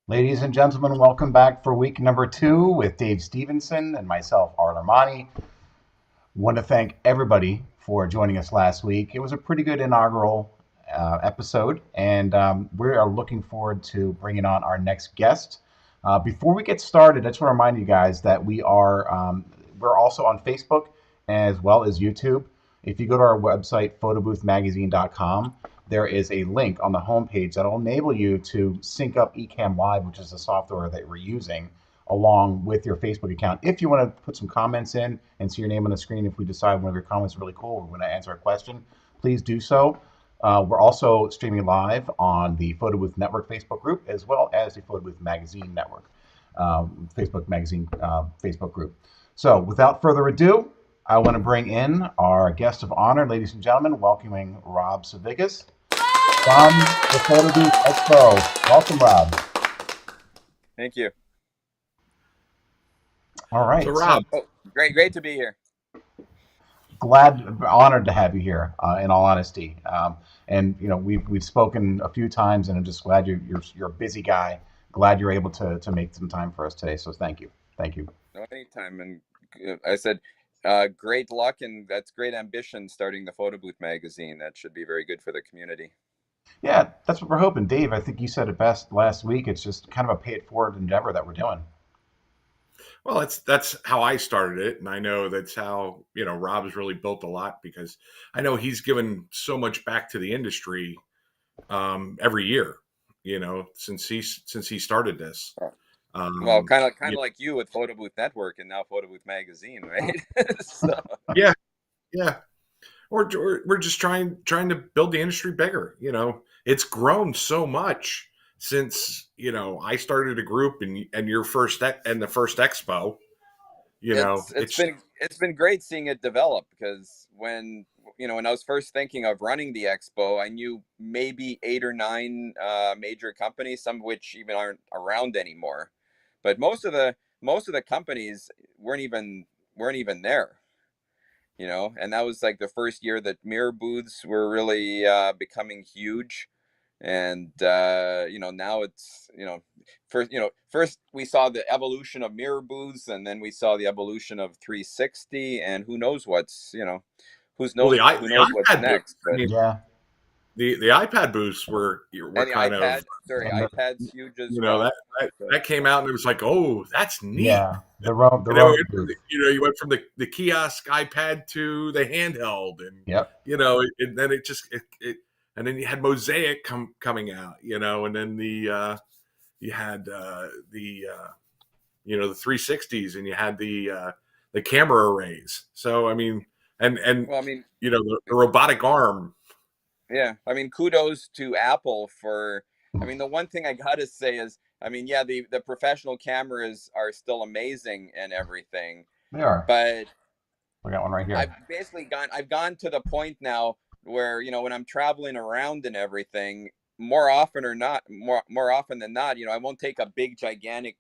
Ladies and gentlemen, welcome back for week number 2 with Dave Stevenson and myself, Art Armani. Want to thank everybody for joining us last week. It was a pretty good inaugural episode, and we are looking forward to bringing on our next guest. Before we get started, I just want to remind you guys that we're also on Facebook as well as YouTube. If you go to our website, photoboothmagazine.com, there is a link on the homepage that will enable you to sync up Ecamm Live, which is the software that we're using, along with your Facebook account. If you want to put some comments in and see your name on the screen, if we decide one of your comments is really cool, we're going to answer a question, please do so. We're also streaming live on the Photo Booth Network Facebook group, as well as the Photo Booth Magazine Network Facebook group. So without further ado, I want to bring in our guest of honor, ladies and gentlemen, welcoming Rob Savickis from the Photo Booth Expo. Welcome, Rob. Thank you. All right. So, Rob. Great to be here. Honored to have you here, in all honesty. And you know, we've spoken a few times, and I'm just glad you're a busy guy. Glad you're able to make some time for us today. So thank you. No, anytime. And I said, great luck, and that's great ambition starting the Photo Booth magazine. That should be very good for the community. Yeah, that's what we're hoping. Dave, I think you said it best last week. It's just kind of a pay it forward endeavor that we're doing. Well, that's how I started it, and I know that's how Rob's really built a lot, because I know he's given so much back to the industry every year, since he started this. Well, kind of like you with Photo Booth Network and now Photo Booth Magazine, right? So. Yeah. We're just trying to build the industry bigger. It's grown so much since I started a group and the first expo. It's been great seeing it develop, because when I was first thinking of running the expo, I knew maybe 8 or 9 major companies, some of which even aren't around anymore. But most of the companies weren't even there. And that was like the first year that mirror booths were really becoming huge. And now it's first we saw the evolution of mirror booths, and then we saw the evolution of 360, and who knows what's what's next. But yeah, the iPad booths were kind iPad's huge as well. That came out, and it was like, oh, that's neat. Yeah, the Rob booth. You went from the kiosk iPad to the handheld, and yep. And then and then you had Mosaic coming out, and then you had the 360s, and you had the camera arrays. So and the robotic arm. Yeah, kudos to Apple for. The one thing I gotta say is, the professional cameras are still amazing and everything. They are. But we got one right here. I've gone to the point now where when I'm traveling around and everything, more often than not, I won't take a big gigantic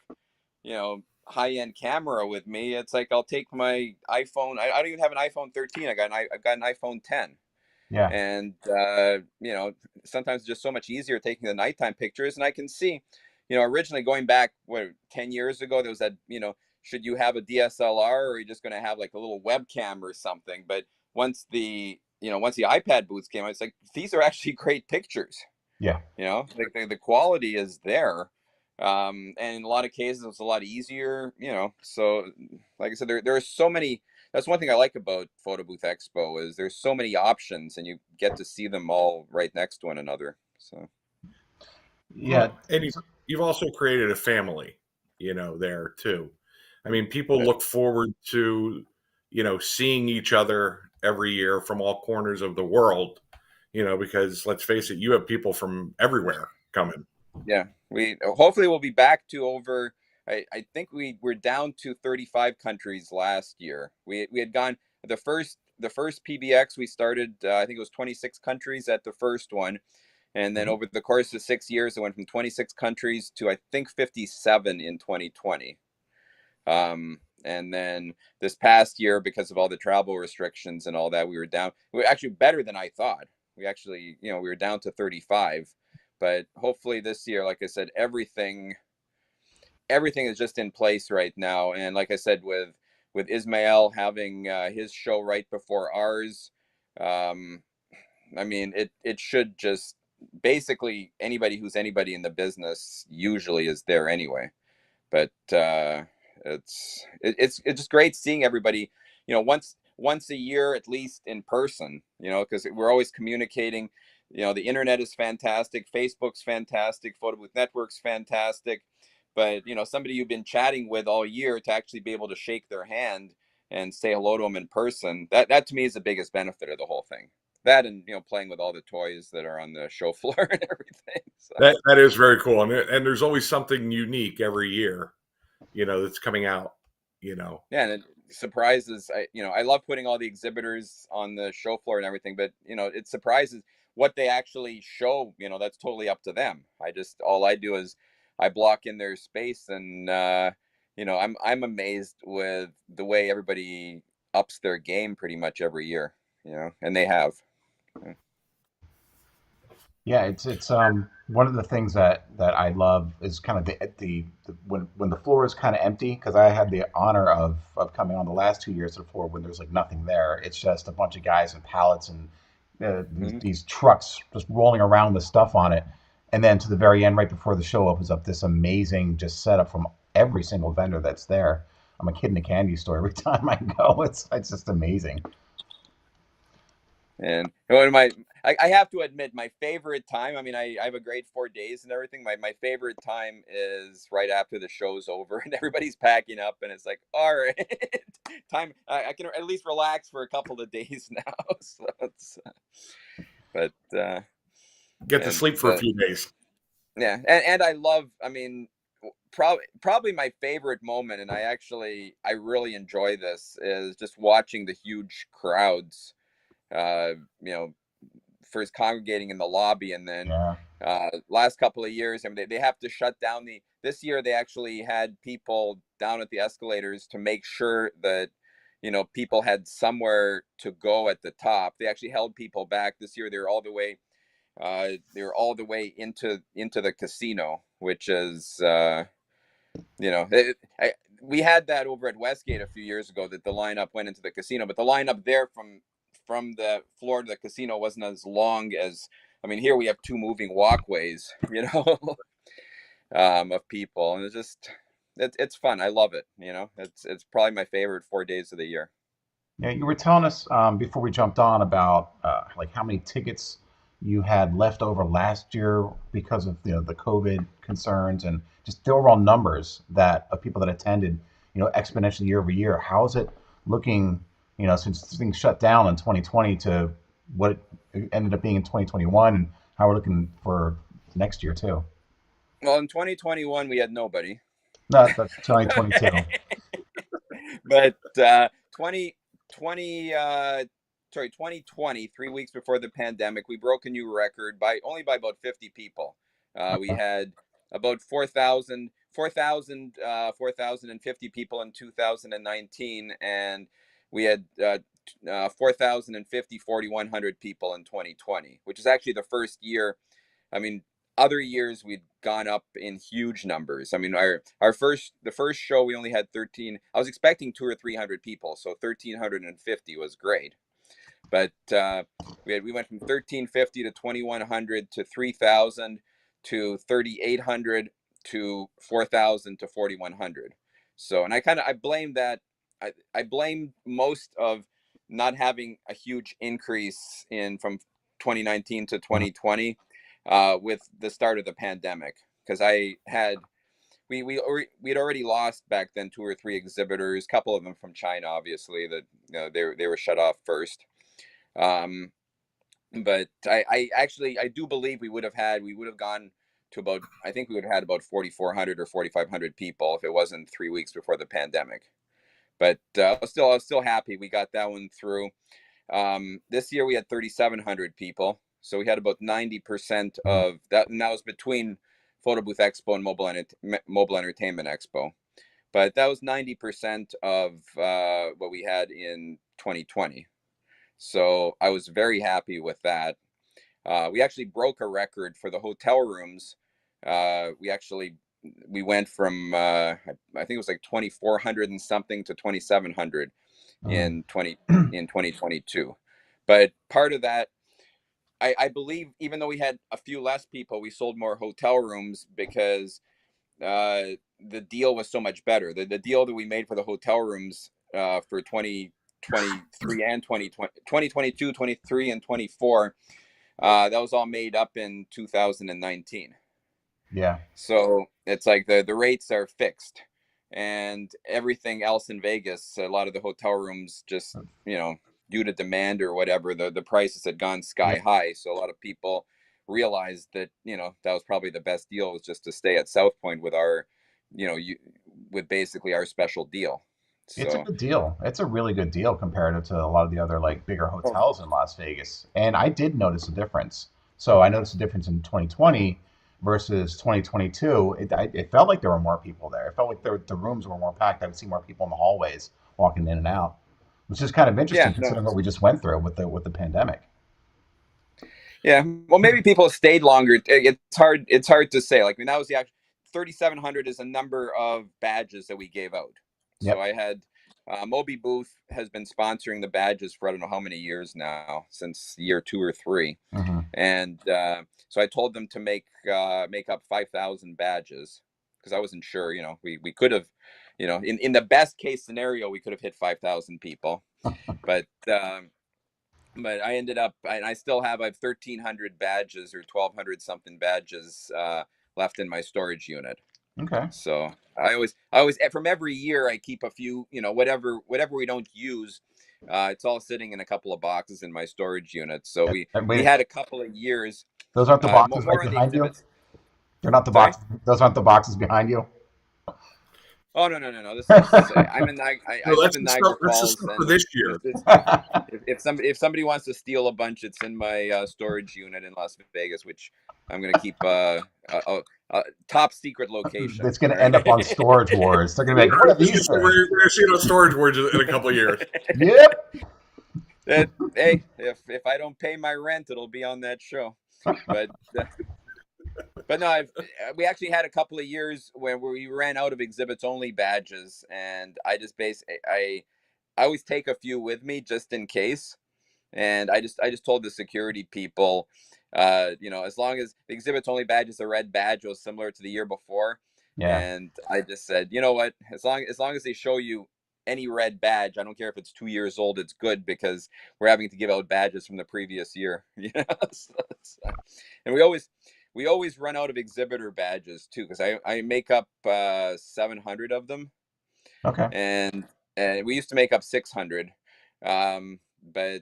high-end camera with me. It's like I'll take my iPhone. I don't even have an iPhone 13. I've got an iPhone 10. Yeah. And sometimes it's just so much easier taking the nighttime pictures. And I can see, originally going back 10 years ago, there was that should you have a DSLR, or are you just going to have like a little webcam or something? But once the iPad booths came out, it's like, these are actually great pictures. Yeah. The quality is there. And in a lot of cases, it's a lot easier, so like I said, there are so many. That's one thing I like about Photo Booth Expo, is there's so many options, and you get to see them all right next to one another. So. Yeah. And you've also created a family, there too. People look forward to, seeing each other every year from all corners of the world, because let's face it, you have people from everywhere coming. Yeah, hopefully we'll be back to over. I think we were down to 35 countries last year. We had gone the first PBX we started. I think it was 26 countries at the first one, And then over the course of 6 years, it went from 26 countries to I think 57 in 2020. And then this past year, because of all the travel restrictions and all that, we were actually better than I thought. We actually, we were down to 35. But hopefully this year, like I said, everything is just in place right now. And like I said, with Ismail having his show right before ours, I mean, it should just basically anybody who's anybody in the business usually is there anyway. But it's just great seeing everybody, once a year at least in person, because we're always communicating. The internet is fantastic, Facebook's fantastic, Photo Booth Network's fantastic, but somebody you've been chatting with all year, to actually be able to shake their hand and say hello to them in person, that to me is the biggest benefit of the whole thing. That, and playing with all the toys that are on the show floor and everything. So. That is very cool, and there's always something unique every year, that's coming out. Yeah, and it surprises. I love putting all the exhibitors on the show floor and everything, but it surprises what they actually show. That's totally up to them. All I do is I block in their space, and I'm amazed with the way everybody ups their game pretty much every year. And they have. Yeah, it's one of the things that I love is kind of the when the floor is kind of empty, because I had the honor of coming on the last 2 years to the floor when there's like nothing there. It's just a bunch of guys and pallets and these trucks just rolling around with stuff on it, and then to the very end, right before the show opens up, this amazing just setup from every single vendor that's there. I'm a kid in a candy store every time I go. It's just amazing. And I have to admit, my favorite time, I mean, I have a great 4 days and everything. My favorite time is right after the show's over and everybody's packing up, and it's like, all right, time. I can at least relax for a couple of days now. So but get to sleep for a few days. Yeah, and I love. I mean, probably my favorite moment, and I really enjoy this, is just watching the huge crowds. First congregating in the lobby, and then last couple of years, I mean, they have to shut down this year they actually had people down at the escalators to make sure that people had somewhere to go at the top. They actually held people back this year. They're all the way into the casino, which is we had that over at Westgate a few years ago, that the lineup went into the casino, but the lineup there from the floor to the casino wasn't as long as, I mean, here we have two moving walkways, of people, and it's fun. I love it. It's probably my favorite 4 days of the year. Yeah, you were telling us before we jumped on about like how many tickets you had left over last year because of the COVID concerns, and just the overall numbers of people that attended, exponentially year over year. How is it looking, since things shut down in 2020 to what it ended up being in 2021, and how we're looking for next year too? Well, in 2021 we had nobody. No, that's 2022. But 2020, 3 weeks before the pandemic, we broke a new record by about 50 people. We had about 4,050 people in 2019, and we had 4,100 people in 2020, which is actually the first year. I mean, other years we'd gone up in huge numbers. I mean, the first show we only had 13. I was expecting 200 or 300 people, so 1,350 was great. But we went from 1,350 to 2,100 to 3,000 to 3,800 to 4,000 to 4,100. So, and I blame that. I blame most of not having a huge increase from 2019 to 2020 with the start of the pandemic, because we'd already lost back then 2 or 3 exhibitors, a couple of them from China, obviously, that they were shut off first. But I do believe we would have gone to about, I think we would have had about 4,400 or 4,500 people if it wasn't 3 weeks before the pandemic. But I was still happy we got that one through. This year we had 3,700 people, So we had about 90% Mhm. of that, and that was between Photo Booth Expo and Mobile Entertainment Expo. But that was 90% of what we had in 2020. So I was very happy with that. We actually broke a record for the hotel rooms. We went from I think it was like 2,400 and something to 2,700 Mhm. in 2022. But part of that, I believe, even though we had a few less people, we sold more hotel rooms because the deal was so much better. The deal that we made for the hotel rooms for 2023 and 2020, 2022, 23, and 24, that was all made up in 2019. Yeah. So it's like the rates are fixed, and everything else in Vegas, a lot of the hotel rooms just, due to demand or whatever, the prices had gone Yeah. sky high. So a lot of people realized that, that was probably the best deal, was just to stay at Southpoint with our, with basically our special deal. It's a So, good deal. It's a really good deal comparative to a lot of the other like bigger oh, hotels in Las Vegas. And I did notice a difference. So I noticed a difference in 2020 versus 2022. It felt like there were more people there. It felt like the rooms were more packed. I would see more people in the hallways walking in and out, which is kind of interesting yeah, no, considering what we just went through with the pandemic. yeah. Well, maybe people stayed longer. It's hard to say. Like, I mean, that was the actual 3,700 is a number of badges that we gave out. So Yep. I had Moby Booth has been sponsoring the badges for I don't know how many years now, since year 2 or 3, Hmm. and so I told them to make up 5,000 badges, because I wasn't sure. We could have, in the best case scenario, we could have hit 5,000 people, but. But I ended up, I still have, I have 1,300 badges or 1,200 something badges left in my storage unit. Okay. So I always, from every year, I keep a few, whatever we don't use. It's all sitting in a couple of boxes in my storage unit. So we Wait, had a couple of years, those aren't the boxes right more on the behind you? exhibits. They're not the Sorry. boxes. Those aren't the boxes behind you. Oh, no. This is, I No, live in Niagara that's the Falls, stuff for and this this year. is, if somebody wants to steal a bunch, it's in my storage unit in Las Vegas, which I'm going to keep a top secret location. It's going All to end right. up on Storage Wars. They're going to be We're like, what are gonna these see things? it on storage words in a couple of years. Yep. Hey, if I don't pay my rent, it'll be on that show. But no, we actually had a couple of years where we ran out of exhibits only badges, and I just I always take a few with me just in case. And I just told the security people, as long as the exhibits only badge is a red badge, was similar to the year before. Yeah. And I just said, you know what, as long as they show you any red badge, I don't care if it's 2 years old, it's good, because we're having to give out badges from the previous year. And we always run out of exhibitor badges too, because I make up 700 of them, Okay. and we used to make up 600, but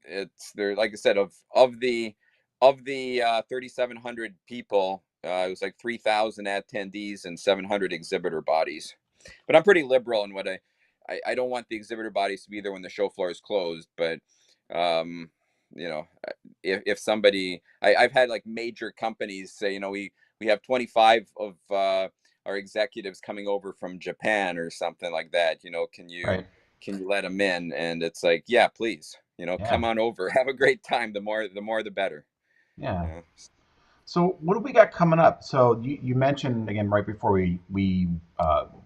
it's there, like I said, of the 3,700 people, it was like 3,000 attendees and 700 exhibitor bodies. But I'm pretty liberal in what I don't want the exhibitor bodies to be there when the show floor is closed, but um you know if somebody, I've had like major companies say, we have 25 of our executives coming over from Japan or something like that, Right. can you let them in? And it's like, yeah, please, Yeah. come on over, have a great time. The more the better. Yeah. Yeah. So what do we got coming up? So you mentioned again right before we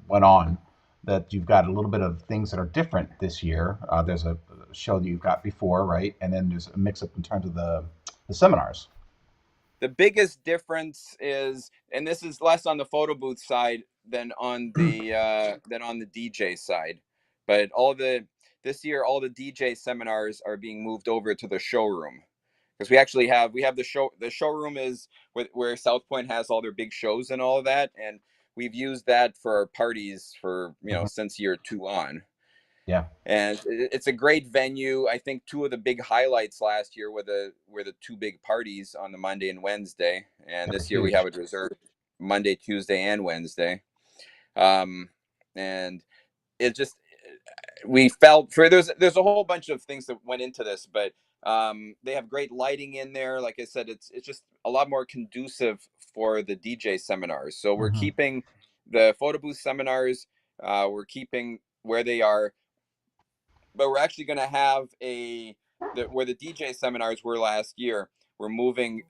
went on that you've got a little bit of things that are different this year. There's a show that you've got before, right? And then there's a mix up in terms of the seminars. The biggest difference is, and this is less on the photo booth side than on the DJ side, but this year all the DJ seminars are being moved over to the showroom, because we have the showroom is where Southpoint has all their big shows and all of that, and we've used that for our parties for, Mhm. since year 2 on. Yeah. And it's a great venue. I think two of the big highlights last year were the two big parties on the Monday and Wednesday, and They were this year we have huge. it reserved Monday, Tuesday, and Wednesday. And it just, we felt, there's a whole bunch of things that went into this, but They have great lighting in there. Like I said, it's just a lot more conducive for the DJ seminars. So we're Mm-hmm. keeping the photo booth seminars. We're keeping where they are, but we're actually going to have where the DJ seminars were last year. We're moving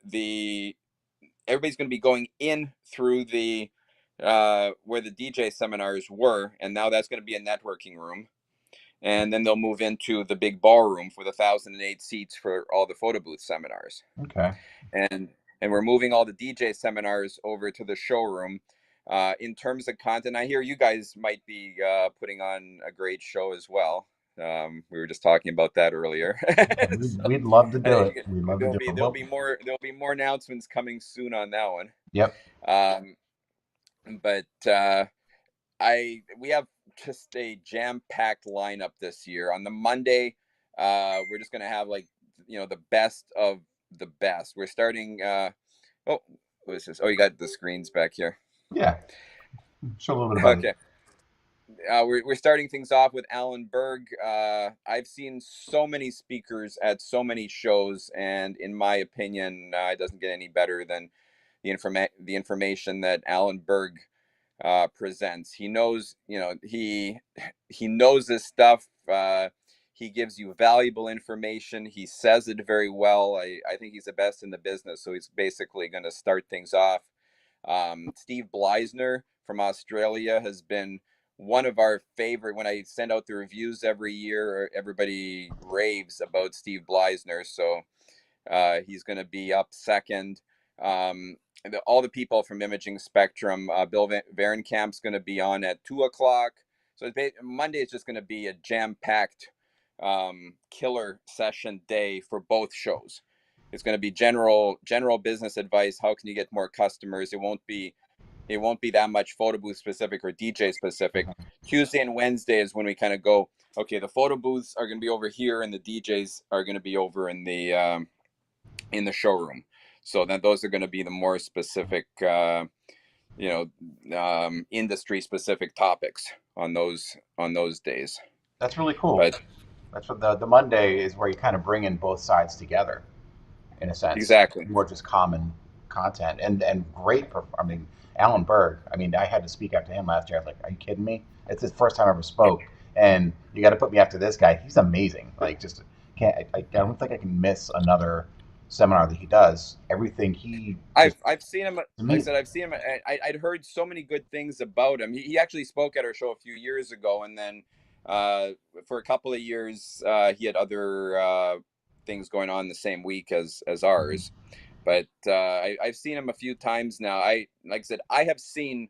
everybody's going to be going in through the where the DJ seminars were, and now that's going to be a networking room. And then they'll move into the big ballroom for the 1,008 seats for all the photo booth seminars. Okay. And we're moving all the DJ seminars over to the showroom. In terms of content, I hear you guys might be putting on a great show as well. We were just talking about that earlier. Yeah, So we'd love to I do think it. We'd love to do it. there'll be more announcements coming soon on that one. Yep. But we have just a jam-packed lineup this year. On the Monday, we're just gonna have the best of the best. We're starting. What is this? Oh, you got the screens back here. Yeah. Show a little bit about Okay. We're starting things off with Alan Berg. I've seen so many speakers at so many shows, and in my opinion, it doesn't get any better than the information that Alan Berg presents. He knows, he knows this stuff. He gives you valuable information. He says it very well. I think he's the best in the business. So he's basically going to start things off. Steve Bleisner from Australia has been one of our favorite. When I send out the reviews every year, everybody raves about Steve Bleisner. So he's going to be up second. All the people from Imaging Spectrum, Bill Varenkamp's going to be on at 2:00. So Monday is just going to be a jam-packed killer session day for both shows. It's going to be general business advice. How can you get more customers? It won't be that much photo booth specific or DJ specific. Tuesday and Wednesday is when we kind of go, okay, the photo booths are going to be over here and the DJs are going to be over in the showroom. So then those are going to be the more specific, industry specific topics on those days. That's really cool. But That's what the Monday is, where you kind of bring in both sides together, in a sense. Exactly. More just common content and great. I mean, Alan Berg. I mean, I had to speak after him last year. I was like, "Are you kidding me?" It's his first time I ever spoke, and you got to put me after this guy. He's amazing. Like, just can't. I don't think I can miss another seminar that he does. Everything he. I've seen him. Like I Amazing. said, I've seen him. I'd heard so many good things about him. He actually spoke at our show a few years ago, and then for a couple of years he had other things going on the same week as ours. But I've seen him a few times now. Like I said, I have seen.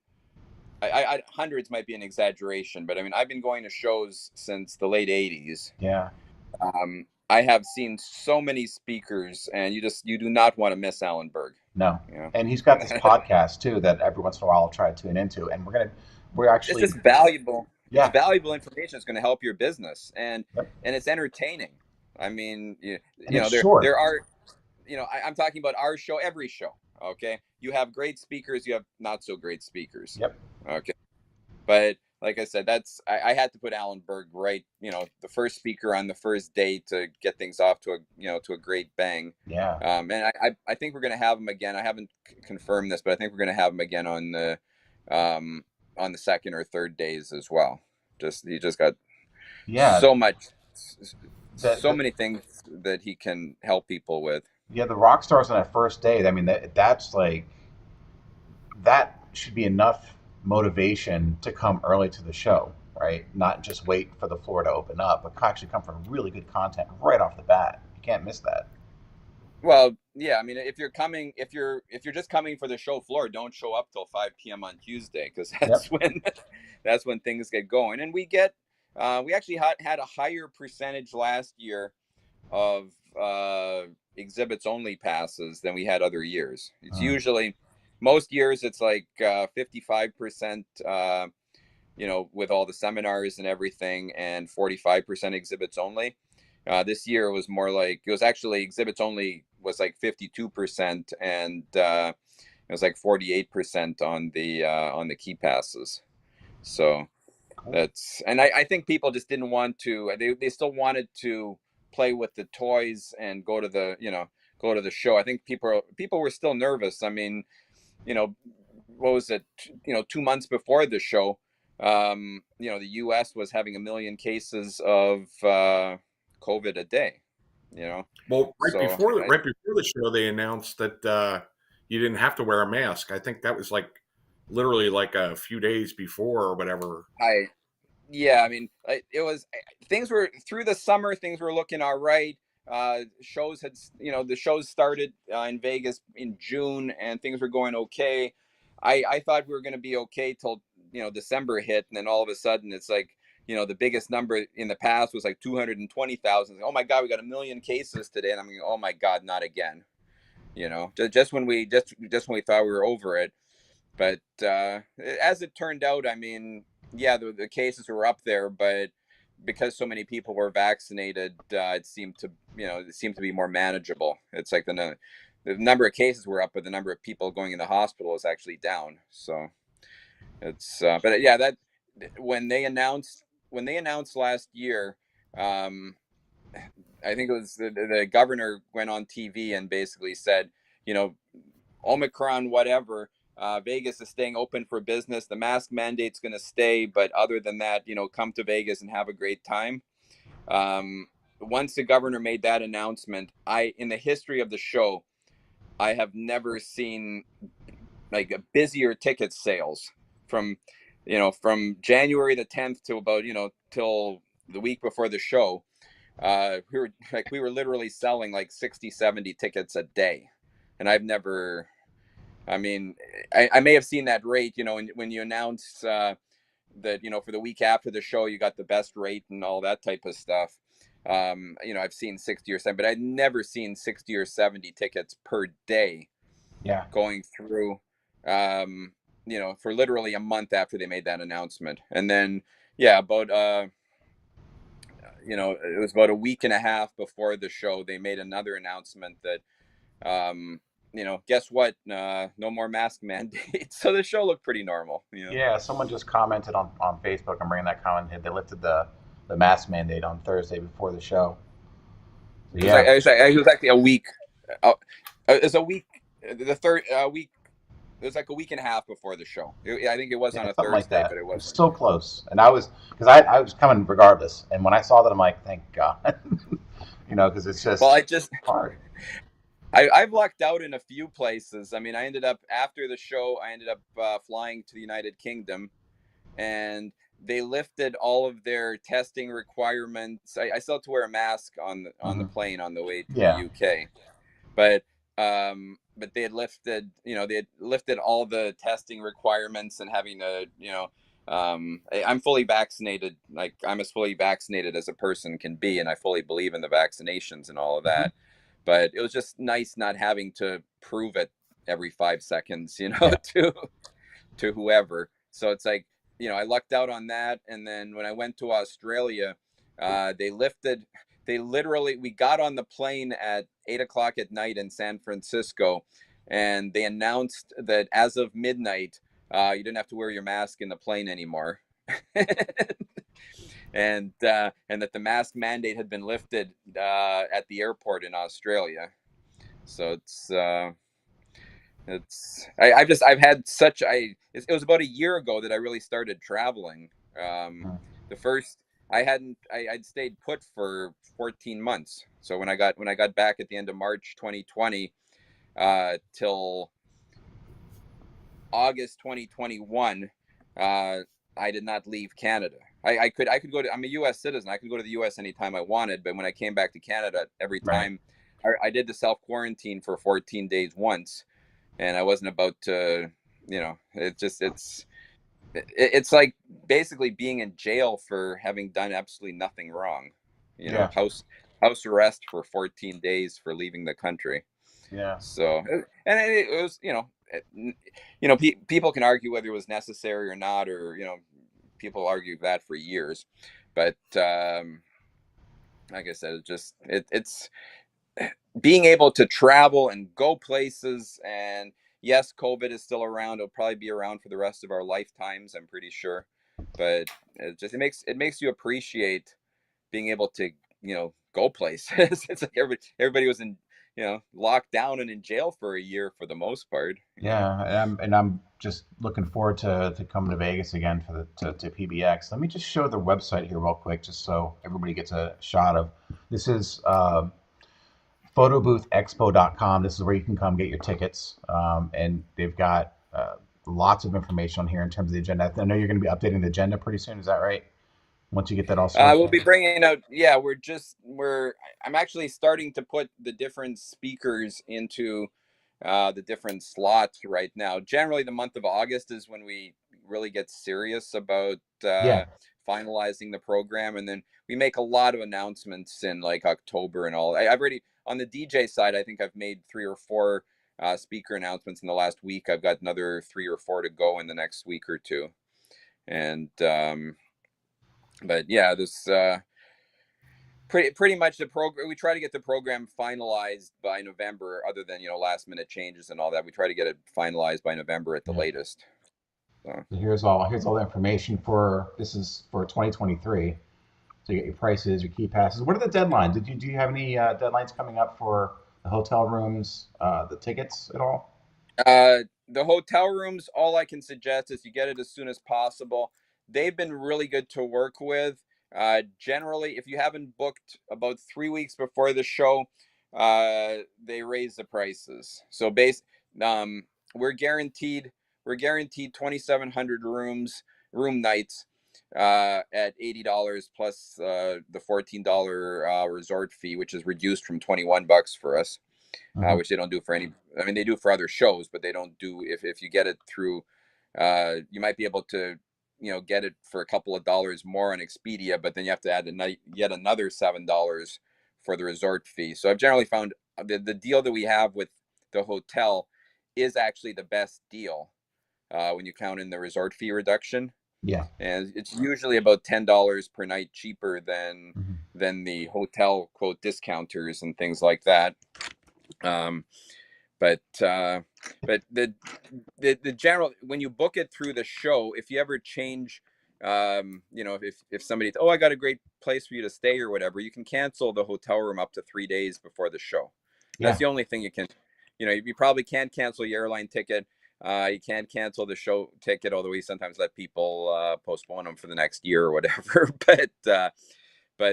Hundreds might be an exaggeration, but I mean, I've been going to shows since the late '80s. Yeah. I have seen so many speakers, and you do not want to miss Alan Berg. No. You know? And he's got this podcast too that every once in a while I'll try to tune into, and we're actually. It's just valuable. Yeah. It's valuable information. It's going to help your business, and Yep. it's entertaining. I mean, Short. there are, I'm talking about our show, every show. Okay, you have great speakers, you have not so great speakers. Yep. Okay, but like I said, I had to put Alan Berg right. The first speaker on the first day to get things off to a great bang. Yeah. And I think we're going to have him again. I haven't confirmed this, but I think we're going to have him again on the second or third days as well. He just got so many things that he can help people with. Yeah, the rock stars on that first day. I mean, that's like, that should be enough motivation to come early to the show, right? Not just wait for the floor to open up, but actually come for really good content right off the bat. You can't miss that. Well, yeah, I mean, if you're just coming for the show floor, don't show up till 5 p.m. on Tuesday, because that's when things get going. And we actually had a higher percentage last year of exhibits only passes than we had other years. It's usually, most years it's like 55%, with all the seminars and everything, and 45% exhibits only. This year it was more like, it was actually exhibits only was like 52%, and it was like 48% on the key passes. So that's, and I think people just didn't want to, they still wanted to play with the toys and go to the show. I think people were still nervous. I mean, what was it? 2 months before the show, the U.S. was having 1 million cases of COVID a day. Well, right So before the show, they announced that you didn't have to wear a mask. I think that was like literally like a few days before or whatever. Yeah, I mean, it was things were through the summer. Things were looking all right. Shows had, the shows started in Vegas in June, and things were going okay. I thought we were going to be okay till December hit, and then all of a sudden it's like the biggest number in the past was like 220,000. Oh my God, we got 1 million cases today, and I'm going, oh my God, not again. Just when we thought we were over it. But as it turned out, I mean, yeah, the cases were up there, but because so many people were vaccinated, it seemed to be more manageable. It's like the number of cases were up, but the number of people going in the hospital is actually down. So it's but yeah, that when they announced last year, I think it was the governor went on TV and basically said, Omicron, whatever. Vegas is staying open for business. The mask mandate's going to stay, but other than that, come to Vegas and have a great time. Once the governor made that announcement, in the history of the show, I have never seen like a busier ticket sales from January the 10th to about till the week before the show. We were literally selling like 60, 70 tickets a day, and I've never. I mean, I may have seen that rate, when you announce that, for the week after the show, you got the best rate and all that type of stuff. I've seen 60 or 70, but I'd never seen 60 or 70 tickets per day. Yeah. Going through, for literally a month after they made that announcement. And then, yeah, about, it was about a week and a half before the show, they made another announcement that, guess what? No more mask mandates. So the show looked pretty normal. Yeah, someone just commented on Facebook. I'm bringing that comment. They lifted the mask mandate on Thursday before the show. So, yeah. It was actually a week. It was a week. The third week. It was like a week and a half before the show. I think it was on a something like Thursday, that. but it It was wasn't. still close, and I was coming regardless. And when I saw that, I'm like, thank God, because it's just hard. I've lucked out in a few places. I mean, I ended up after the show. I ended up flying to the United Kingdom, and they lifted all of their testing requirements. I still have to wear a mask on the plane on the way to the UK, but they had lifted all the testing requirements and having to I'm fully vaccinated. Like, I'm as fully vaccinated as a person can be, and I fully believe in the vaccinations and all of that. But it was just nice not having to prove it every 5 seconds, to whoever. So it's like, I lucked out on that. And then when I went to Australia, we got on the plane at 8 o'clock at night in San Francisco, and they announced that as of midnight, you didn't have to wear your mask in the plane anymore. and that the mask mandate had been lifted at the airport in Australia. So I've had such it was about a year ago that I really started traveling. The first I'd stayed put for 14 months. So when I got back at the end of March 2020 till August 2021, I did not leave Canada. I could go to, I'm a U.S. citizen. I could go to the U.S. anytime I wanted. But when I came back to Canada, every time I did the self quarantine for 14 days once, and I wasn't about to, it's like basically being in jail for having done absolutely nothing wrong. House arrest for 14 days for leaving the country. Yeah. So, and it was, people can argue whether it was necessary or not, or, people argue that for years. But like I said, it's being able to travel and go places. And yes, COVID is still around. It'll probably be around for the rest of our lifetimes, I'm pretty sure. But it makes you appreciate being able to, go places. It's like everybody was in, locked down and in jail for a year for the most part. Yeah, and I'm just looking forward to coming to Vegas again for to PBX. Let me just show the website here real quick, just so everybody gets a shot of. This is photoboothexpo.com. This is where you can come get your tickets, and they've got lots of information on here in terms of the agenda. I know you're going to be updating the agenda pretty soon. Is that right? Once you get that all sorted. We'll be bringing out. Yeah, I'm actually starting to put the different speakers into the different slots right now. Generally, the month of August is when we really get serious about Yeah. finalizing the program, and then we make a lot of announcements in like October and all. I've already, on the DJ side, I think I've made 3 or 4 speaker announcements in the last week. I've got another 3 or 4 to go in the next week or two, and but yeah, this pretty much the program. We try to get the program finalized by November, other than last minute changes and all that. We try to get it finalized by November at the latest. So here's all the information for this is for 2023. So you get your prices, your key passes. What are the deadlines? Do you have any deadlines coming up for the hotel rooms, the tickets at all? The hotel rooms, all I can suggest is you get it as soon as possible. They've been really good to work with. Generally, if you haven't booked about 3 weeks before the show, they raise the prices. So we're guaranteed 2,700 room nights at $80 plus the $14 resort fee, which is reduced from $21 for us. Which they don't do for any. I mean, they do for other shows, but they don't do if you get it through. You might be able to, get it for a couple of dollars more on Expedia, but then you have to add yet another $7 for the resort fee. So I've generally found the deal that we have with the hotel is actually the best deal when you count in the resort fee reduction. Yeah, and it's usually about $10 per night cheaper than the hotel quote discounters and things like that. But the general, when you book it through the show, if you ever change, if somebody, I got a great place for you to stay or whatever, you can cancel the hotel room up to 3 days before the show. That's the only thing you can, you probably can't cancel your airline ticket. You can't cancel the show ticket, although we sometimes let people postpone them for the next year or whatever. But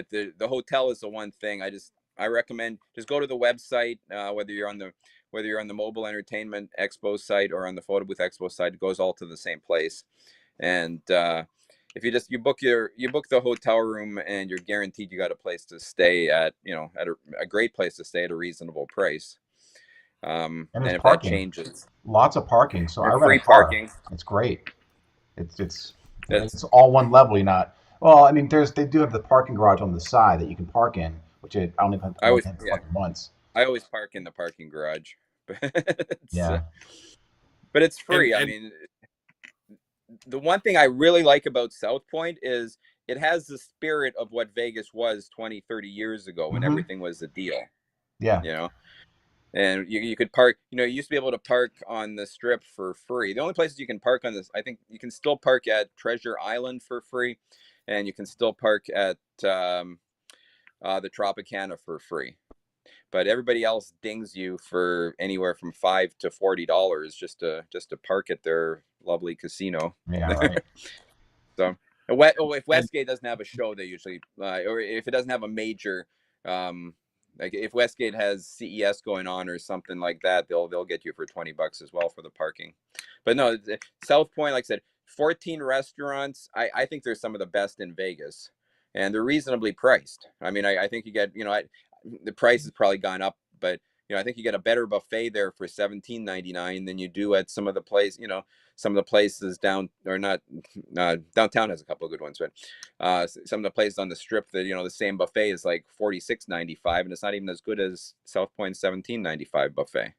the hotel is the one thing I recommend. Just go to the website, whether you're on the Mobile Entertainment Expo site or on the Photo Booth Expo site, it goes all to the same place. And if you book the hotel room, and you're guaranteed you got a place to stay at a great place to stay at a reasonable price. and and there's if that parking, changes, lots of parking. So I there's rent free a car. parking. It's great. It's That's all one level. You're not. Well, I mean, they do have the parking garage on the side that you can park in, which I only have I always to park once. I always park in the parking garage, but Yeah. it's free. I And mean, the one thing I really like about Southpoint is it has the spirit of what Vegas was 20, 30 years ago when everything was a deal, Yeah. And you could park, you used to be able to park on the strip for free. The only places you can park on this, I think you can still park at Treasure Island for free, and you can still park at the Tropicana for free. But everybody else dings you for anywhere from $5 to $40 just to park at their lovely casino. Yeah. Right. So, if Westgate doesn't have a show, they usually, or if it doesn't have a major, like if Westgate has CES going on or something like that, they'll get you for $20 as well for the parking. But no, Southpoint, like I said, 14 restaurants. I think they're some of the best in Vegas, and they're reasonably priced. I mean, I think you get, the price has probably gone up, but I think you get a better buffet there for $17.99 than you do at some of the some of the places down, or not, downtown has a couple of good ones, but some of the places on the strip that the same buffet is like $46.95, and it's not even as good as Southpoint's $17.95 buffet.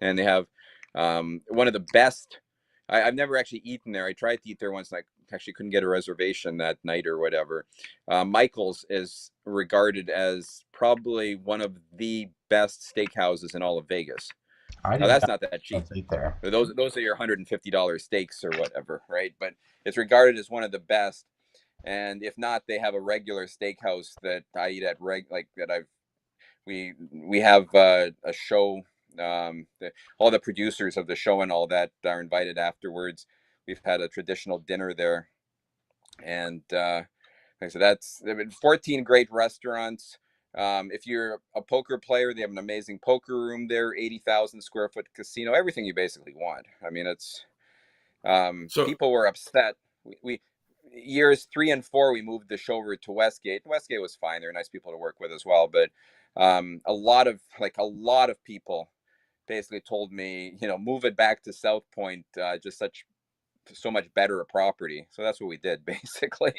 And they have one of the best. I've never actually eaten there. I tried to eat there once, and I actually couldn't get a reservation that night or whatever. Michael's is regarded as probably one of the best steakhouses in all of Vegas. Now that's not that cheap. Eat there. Those are your $150 steaks or whatever, right? But it's regarded as one of the best. and if not, they have a regular steakhouse that I eat at we have a show. All the producers of the show and all that are invited afterwards. We've had a traditional dinner there, and so that's 14 great restaurants. If you're a poker player, they have an amazing poker room there, 80,000 square foot casino, everything you basically want. I mean, it's So people were upset. We years 3 and 4, we moved the show over to Westgate. Westgate was fine; they're nice people to work with as well. But a lot of people basically told me, move it back to South Point. Just so much better a property. So that's what we did, basically.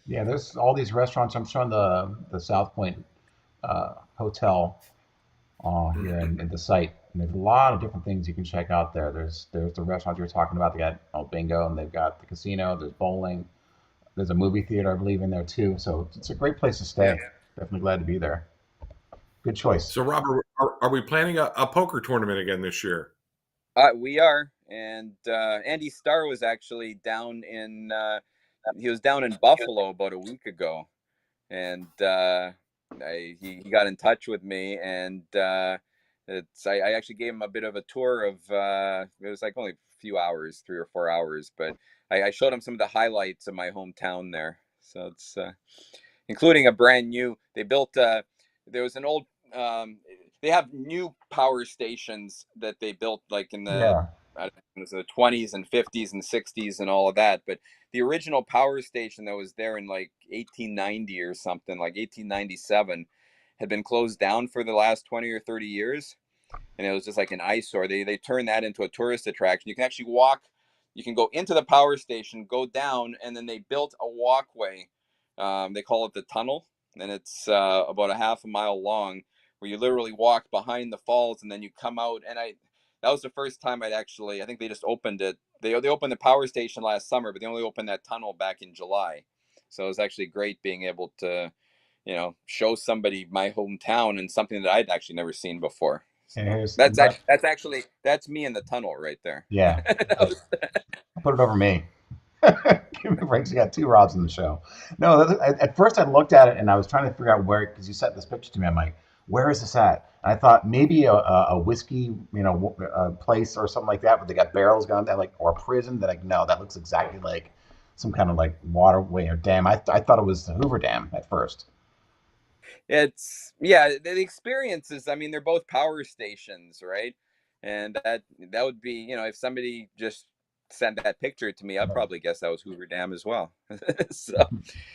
Yeah, there's all these restaurants. I'm showing the South Point Hotel here in the site. And there's a lot of different things you can check out there. There's the restaurant you were talking about. They got bingo, and they've got the casino. There's bowling. There's a movie theater, I believe, in there too. So it's a great place to Yeah. stay. Definitely glad to be there. Good choice. So, Robert, are we planning a poker tournament again this year? We are, and Andy Starr was actually down in he was down in Buffalo about a week ago, and he got in touch with me, and I actually gave him a bit of a tour of it was like only a few hours, 3 or 4 hours, but I showed him some of the highlights of my hometown there. So it's including a brand new. They built there was an old. They have new power stations that they built like in the Yeah. the 20s and 50s and 60s and all of that. But the original power station that was there in like 1890 or something, like 1897, had been closed down for the last 20 or 30 years. And it was just like an eyesore. They turned that into a tourist attraction. You can actually walk, you can go into the power station, go down, and then they built a walkway. They call it the tunnel, and it's about a half a mile long, where you literally walk behind the falls and then you come out. And that was the first time I think they just opened it. They opened the power station last summer, but they only opened that tunnel back in July. So it was actually great being able to, show somebody my hometown and something that I'd actually never seen before. And So here's that's me in the tunnel right there. yeah. Put it over me. Give me breaks. You got two Robs in the show. No, at first I looked at it and I was trying to figure out where, because you sent this picture to me. I'm like, where is this at? And I thought maybe a whiskey, a place or something like that, but they got barrels going there, like, or a prison. That like, no, that looks exactly like some kind of like waterway or dam. I thought it was the Hoover Dam at first. It's yeah, the experiences. I mean, they're both power stations, right? And that would be, if somebody just sent that picture to me, I'd Right. probably guess that was Hoover Dam as well. So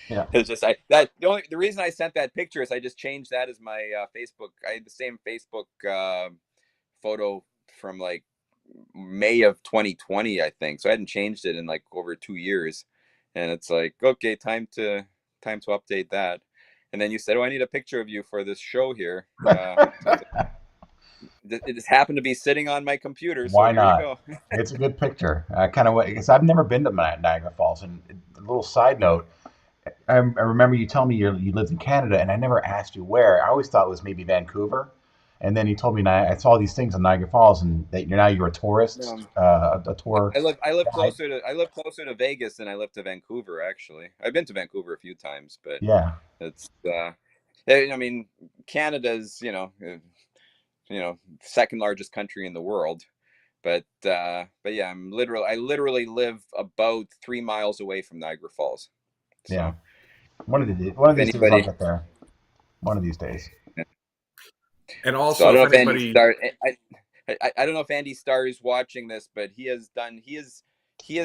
Yeah. it's just the reason I sent that picture is I just changed that as my Facebook. I had the same Facebook photo from like May of 2020, I think. So I hadn't changed it in like over 2 years, and it's like, okay, time to update that. And then you said, "Oh, I need a picture of you for this show here." So it just happened to be sitting on my computer, so Why here you not? go. It's a good picture. Kind of because I've never been to Niagara Falls. And a little side note, I remember you telling me you lived in Canada, and I never asked you where. I always thought it was maybe Vancouver, and then you told me I saw these things in Niagara Falls, and that you're a tourist, Um, a tour I live guide. closer to Vegas than I live to Vancouver. Actually, I've been to Vancouver a few times, but Yeah, it's I mean, Canada's second largest country in the world. But yeah, I literally live about 3 miles away from Niagara Falls. yeah. So One of if these days I'll anybody, get there. One of these days. And so I also, don't if know if Andy anybody, Starr, I don't know if Andy Starr is watching this, but he has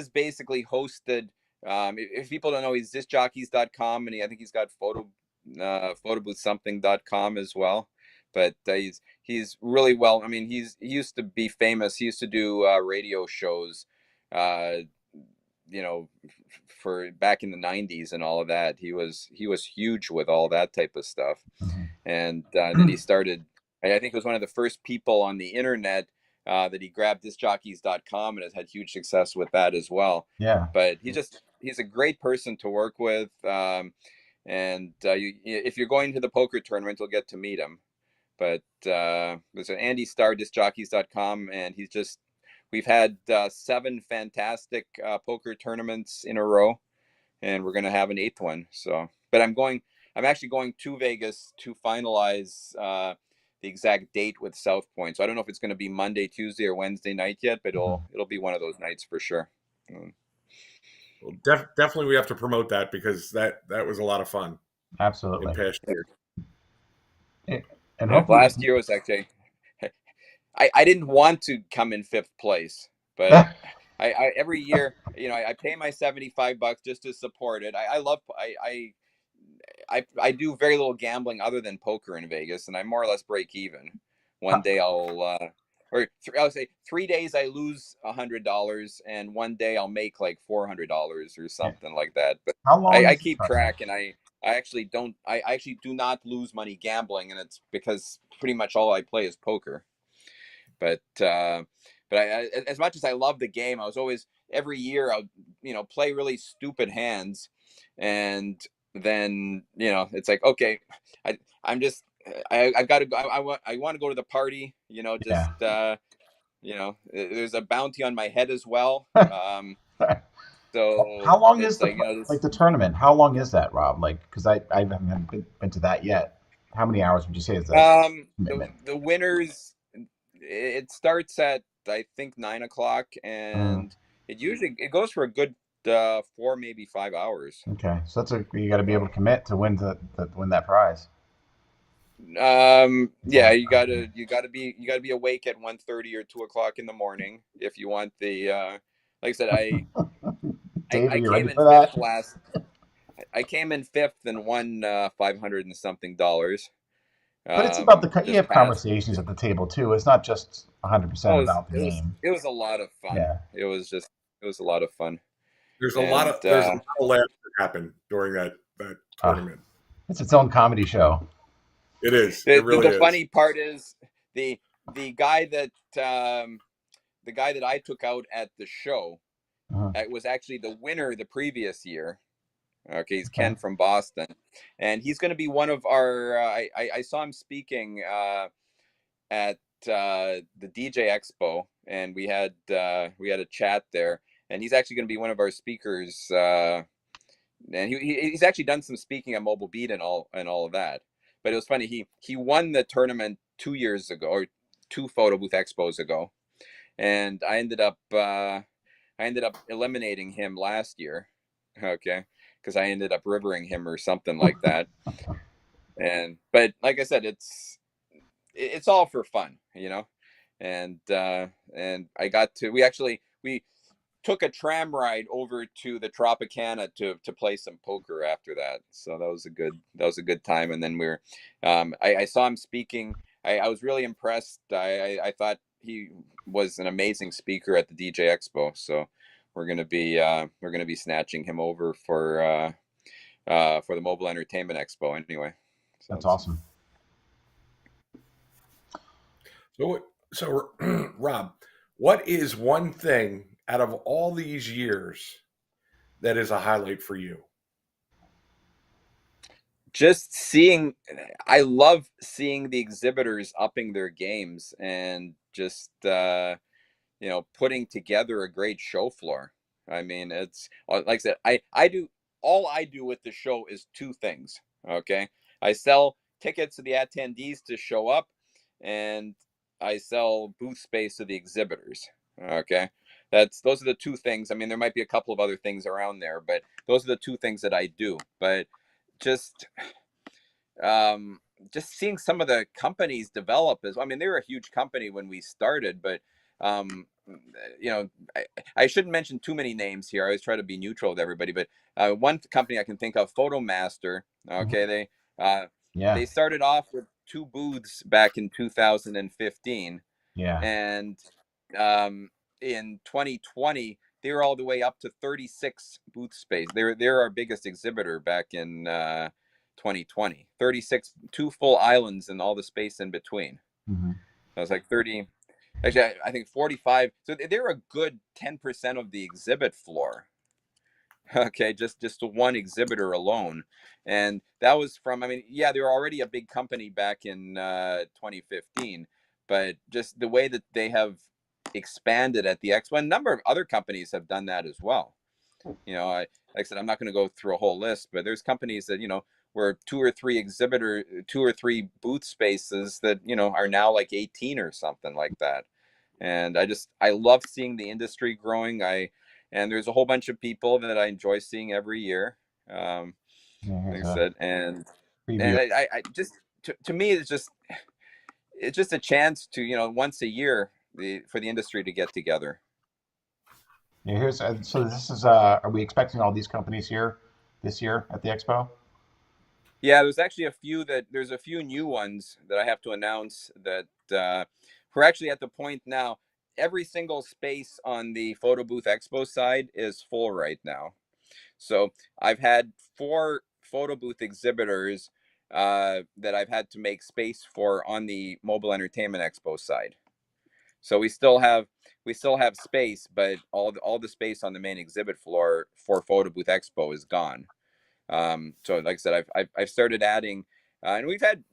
basically hosted. If people don't know, he's discjockeys.com, and I think he's got photoboothsomething.com as well. But he's really well. I mean, he used to be famous. He used to do radio shows, uh, for back in the '90s and all of that. He was huge with all that type of stuff. And then he started. I think he was one of the first people on the internet that he grabbed discjockeys.com and has had huge success with that as well. Yeah, But he's a great person to work with. And if you're going to the poker tournament, you'll get to meet him. But there's an Andy Starr, discjockeys.com, and we've had 7 fantastic poker tournaments in a row. and we're gonna have an 8th one. So, but I'm actually going to Vegas to finalize the exact date with Southpoint. So I don't know if it's going to be Monday, Tuesday, or Wednesday night yet, but it'll be one of those nights for sure. Well, definitely we have to promote that, because that was a lot of fun in Absolutely. past years. And Yeah, hopefully, last year was actually I didn't want to come in 5th place, but I every year, I pay my $75 just to support it. I love I do very little gambling other than poker in Vegas, and I more or less break even. One day I'll say 3 days I lose $100, and one day I'll make like $400 or something like that. But how long I is the keep tournament? track, and I actually don't. I actually do not lose money gambling, and it's because pretty much all I play is poker. But as much as I love the game, I was always every year I'll play really stupid hands, and then it's like, okay, I I'm just I've got to go. I want to go to the party. Yeah. There's a bounty on my head as well. So How long is it's the like like the tournament? How long is that, Rob? Like, because I haven't been to that yet. How many hours would you say is the commitment? the winners, it starts at I think 9 o'clock, Uh, and it goes for a good 4 maybe 5 hours. okay, so you got to be able So to commit to win that prize. It's a yeah, lot you of gotta time. you gotta be you gotta be awake at 1:30 or 2 o'clock in the morning if you want the like I said, Dave, are I you came ready in for fifth that? last. I came in fifth and won 500 and something dollars But it's about you this have past. conversations at the table too. It's not just 100% Oh, about the game. it was a lot of fun. Yeah. It was a lot of fun. There's And a lot of laughter happen during that Uh, tournament. it's its own comedy show. It is. It the really is. funny part is the the guy that um, the guy that I took out at the show, Uh-huh. it was actually the winner the previous year. Okay, he's Okay. Ken from Boston, and he's going to be one of our. I saw him speaking at the DJ Expo, and we had a chat there, and he's actually going to be one of our speakers. And he's actually done some speaking at Mobile Beat and all of that. But it was funny. He won the tournament 2 years ago, or two Photo Booth Expos ago, and I ended up eliminating him last year. Okay, because I ended up rivering him or something like that. But like I said, it's all for fun, and I got to we took a tram ride over to the Tropicana to play some poker after that. So that was a good time. And then I saw him speaking. I was really impressed. I thought he was an amazing speaker at the DJ Expo. So we're gonna be snatching him over for the Mobile Entertainment Expo anyway. So That's awesome. So Rob, what is one thing out of all these years that is a highlight for you? just seeing I love seeing the exhibitors upping their games and just putting together a great show floor. I mean, it's like I said, I do with the show is two things. Okay, I sell tickets to the attendees to show up, and I sell booth space to the exhibitors. Okay, those are the two things. I mean, there might be a couple of other things around there, but those are the two things that I do. But just um, just seeing some of the companies develop I mean, they were a huge company when we started, but um, you know, I shouldn't mention too many names here. I always try to be neutral with everybody, but one company I can think of, Photomaster. Okay, Mhm. they Yeah. started off with two booths back in 2015, Yeah. and um, in 2020 they were all the way up to 36 booth space. They're our biggest exhibitor back in 2020. 36, two full islands and all the space in between. Hmm. I was like 30. Actually, I think 45. So they're a good 10% of the exhibit floor. Okay, just to one exhibitor alone, and that was from. I mean, yeah, they were already a big company back in 2015, but just the way that they have expanded at the expo. A number of other companies have done that as well. Like I said, I'm not going to go through a whole list, but there's companies that, where two or three booth spaces that, are now like 18 or something like that. And I love seeing the industry growing. And there's a whole bunch of people that I enjoy seeing every year. Yeah, Like here's I a said, and preview. I just, to me, it's just a chance to, once a year, for the industry to get together. Yeah, here's so this is are we expecting all these companies here this year at the expo? Yeah, there's a few new ones that I have to announce that we're actually at the point now. Every single space on the Photo Booth Expo side is full right now. So I've had 4 photo booth exhibitors that I've had to make space for on the Mobile Entertainment Expo side. So we still have space, but all the space on the main exhibit floor for Photo Booth Expo is gone. So like I said, I've started adding, and we've had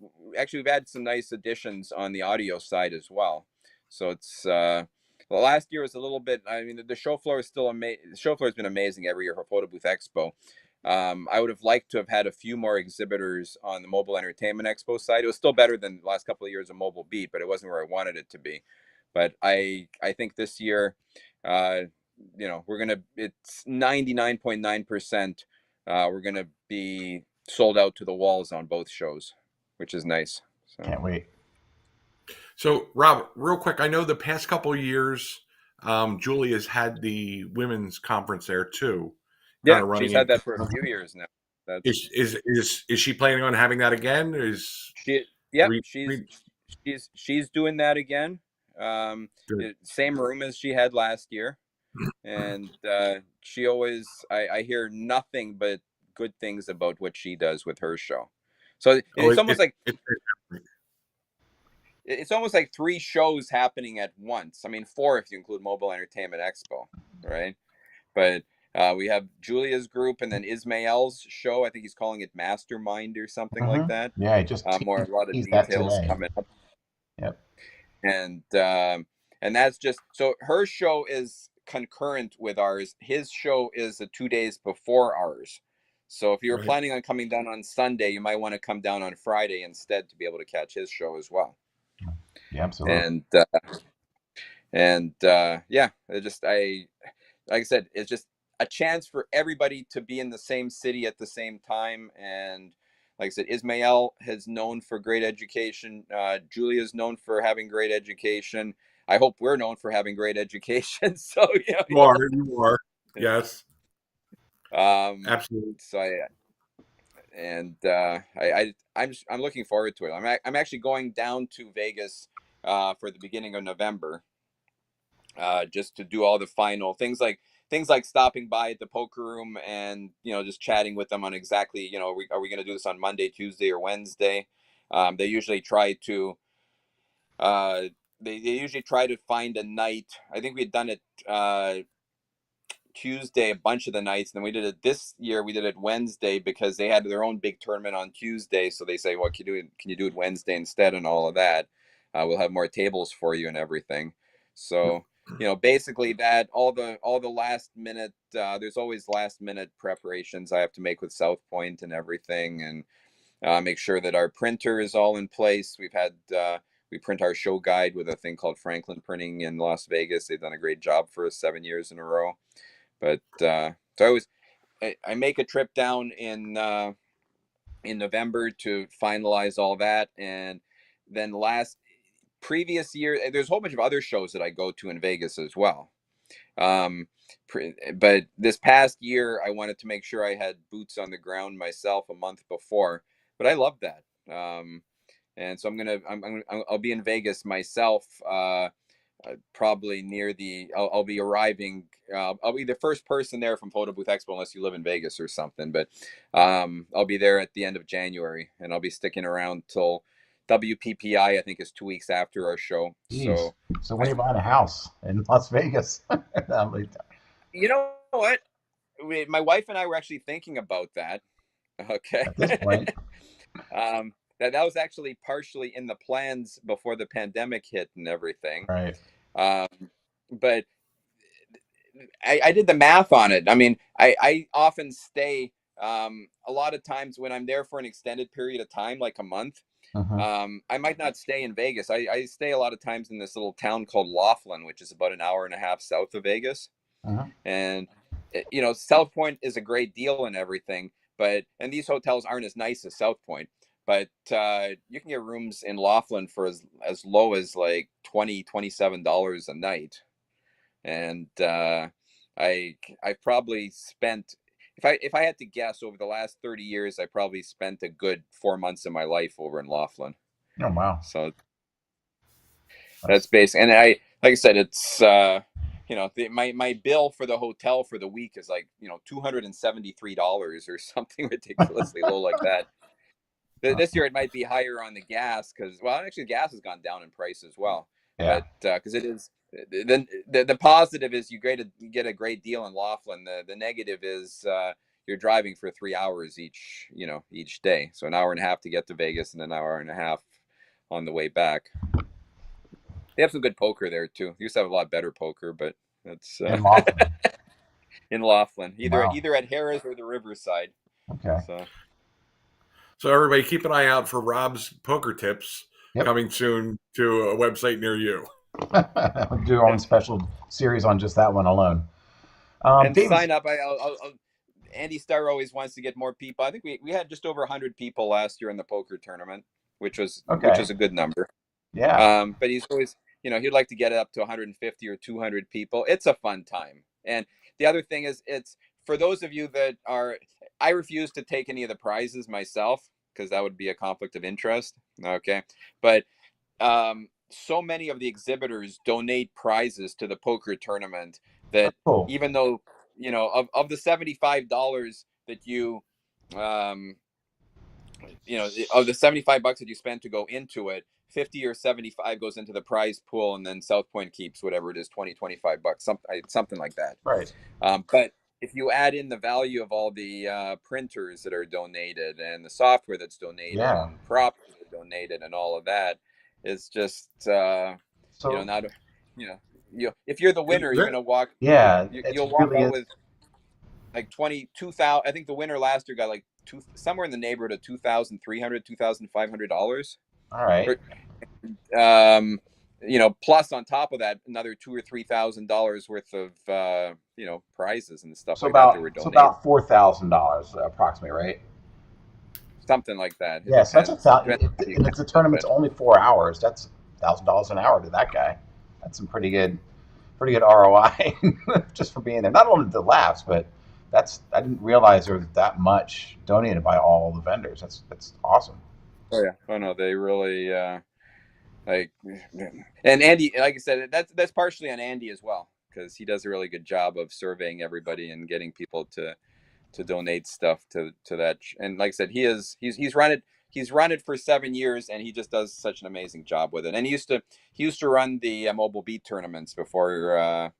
some nice additions on the audio side as well. So it's well, last year was a little bit. I mean, the show floor is still amazing. The show floor has been amazing every year for Photo Booth Expo. I would have liked to have had a few more exhibitors on the Mobile Entertainment Expo side. It was still better than the last couple of years of Mobile Beat, but it wasn't where I wanted it to be. But I think this year, uh, it's 99.9%. We're gonna be sold out to the walls on both shows, which is nice. So Can't wait. So, Rob, real quick, I know the past couple of years, Julie has had the women's conference there too, kind yeah, of running she's had into. that for a few years now. That's Is she planning on having that again? Is she. Yep, three, she's three she's doing that again. good? Same room as she had last year, and she always I hear nothing but good things about what she does with her show. So Oh, it's almost like it's it's almost like 3 shows happening at once. I mean, 4 if you include Mobile Entertainment Expo, right? But we have Julia's group and then Ismael's show. I think he's calling it Mastermind or something like that. Yeah, I just More a lot of teased that details today. coming up, Yep. and that's just so her show is concurrent with ours. His show is 2 days before ours. So if you're right. planning on coming down on Sunday, you might want to come down on Friday instead to be able to catch his show as well. Yeah, absolutely. And yeah, like I said, it's just a chance for everybody to be in the same city at the same time. And like I said, Ismael is known for great education. Julia is known for having great education. I hope we're known for having great education. So You are, yes, absolutely. so I'm looking forward to it. I'm actually going down to Vegas for the beginning of November, just to do all the final things like stopping by at the poker room and just chatting with them on exactly are we going to do this on Monday, Tuesday, or Wednesday. They usually try to uh, find a night. I think we had done it Tuesday a bunch of the nights, and then we did it this year. We did it Wednesday because they had their own big tournament on Tuesday. So they say, "Well, can you do it Wednesday instead?" And all of that. We'll have more tables for you and everything. So basically that all the last minute. There's always last minute preparations I have to make with Southpoint and everything, and make sure that our printer is all in place. We print our show guide with a thing called Franklin Printing in Las Vegas. They've done a great job for us 7 years in a row. But so I make a trip down in November to finalize all that, and then previous year there's a whole bunch of other shows that I go to in Vegas as well. Um, but this past year I wanted to make sure I had boots on the ground myself a month before. But I love that. And so I'll be in Vegas myself. Probably near I'll be arriving. I'll be the first person there from Photo Booth Expo, unless you live in Vegas or something. But I'll be there at the end of January, and I'll be sticking around till WPPI. I think is 2 weeks after our show. Jeez. So, So when are you buying a house in Las Vegas? you know what? My wife and I were actually thinking about that. Okay. At this point, That was actually partially in the plans before the pandemic hit and everything. right? Um, but I did the math on it. I mean, I often stay a lot of times when I'm there for an extended period of time, like a month. Uh-huh. I might not stay in Vegas. I stay a lot of times in this little town called Laughlin, which is about an hour and a half south of Vegas. Uh-huh. And you know, South Point is a great deal and everything, and these hotels aren't as nice as South Point, but you can get rooms in Laughlin for as low as like $27 a night. And I've probably spent, if I had to guess, over the last 30 years, I probably spent a good 4 months of my life over in Laughlin. Oh wow. So that's That's basic. And like I said, it's my bill for the hotel for the week is like $273 or something ridiculously low like that. This year it might be higher on the gas because, well, actually gas has gone down in price as well. yeah. But because it is, the positive is you get a great deal in Laughlin. The negative is you're driving for 3 hours each day, so an hour and a half to get to Vegas and an hour and a half on the way back. They have some good poker there too. They used to have a lot better poker, but that's In Laughlin. in Laughlin, Wow. either at Harris or the Riverside. Okay. So everybody keep an eye out for Rob's poker tips Yep. coming soon to a website near you. We'll do our own special series on just that one alone. And David, sign up. Andy Starr always wants to get more people. I think we had just over 100 people last year in the poker tournament, which was okay. a good number. Yeah. But he's always, he'd like to get it up to 150 or 200 people. It's a fun time. And the other thing is, it's for those of you that are, I refuse to take any of the prizes myself because that would be a conflict of interest. Okay. But so many of the exhibitors donate prizes to the poker tournament that Cool. even though, of the $75 that you, of the $75 that you spend to go into it, 50 or 75 goes into the prize pool, and then South Point keeps whatever it is, 20-25 bucks, something like that. Right. But if you add in the value of all the printers that are donated and the software that's donated and props that are donated and all of that, it's just So not if you're the winner, you're gonna walk. Yeah, You'll walk out with like 22,000. I think the winner last year got like somewhere in the neighborhood of $2,300, $2,500. All right. Plus on top of that, another $2,000 or $3,000 worth of prizes and stuff like that were donated. About $4,000 approximately, right? Something like that. Yeah, so that's and it's a tournament's only 4 hours. That's $1,000 an hour to that guy. That's some pretty good ROI just for being there. Not only the laughs, but I didn't realize there was that much donated by all the vendors. That's awesome. Oh yeah. Oh no, they really and Andy, like I said, that's partially on Andy as well, because he does a really good job of surveying everybody and getting people to donate stuff to that. And like I said, he's run it for 7 years, and he just does such an amazing job with it. And he used to run the mobile beat tournaments before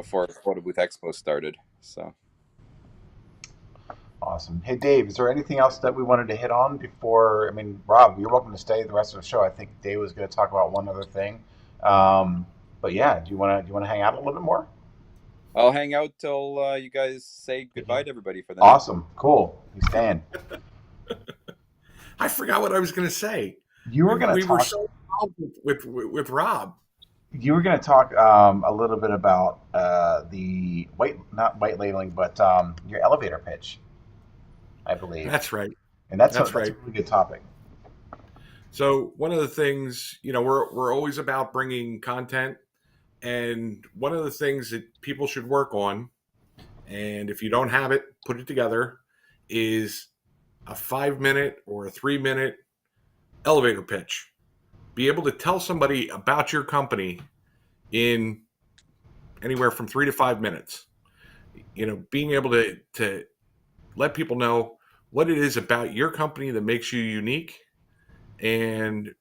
Photo Booth Expo started. So awesome. Hey Dave, is there anything else that we wanted to hit on before? I mean, Rob, you're welcome to stay the rest of the show. I think Dave was going to talk about one other thing. But yeah, do you want to hang out a little bit more? I'll hang out till you guys say goodbye to everybody for the Awesome. Night. Cool. You staying? I forgot what I was going to say. You were going to We were so involved with Rob. You were going to talk a little bit about the not white labeling, but your elevator pitch, I believe. That's right. And that's a really good topic. So one of the things, we're always about bringing content. And one of the things that people should work on, and if you don't have it, put it together, is a 5-minute or a 3-minute elevator pitch. Be able to tell somebody about your company in anywhere from 3 to 5 minutes. Being able to let people know what it is about your company that makes you unique and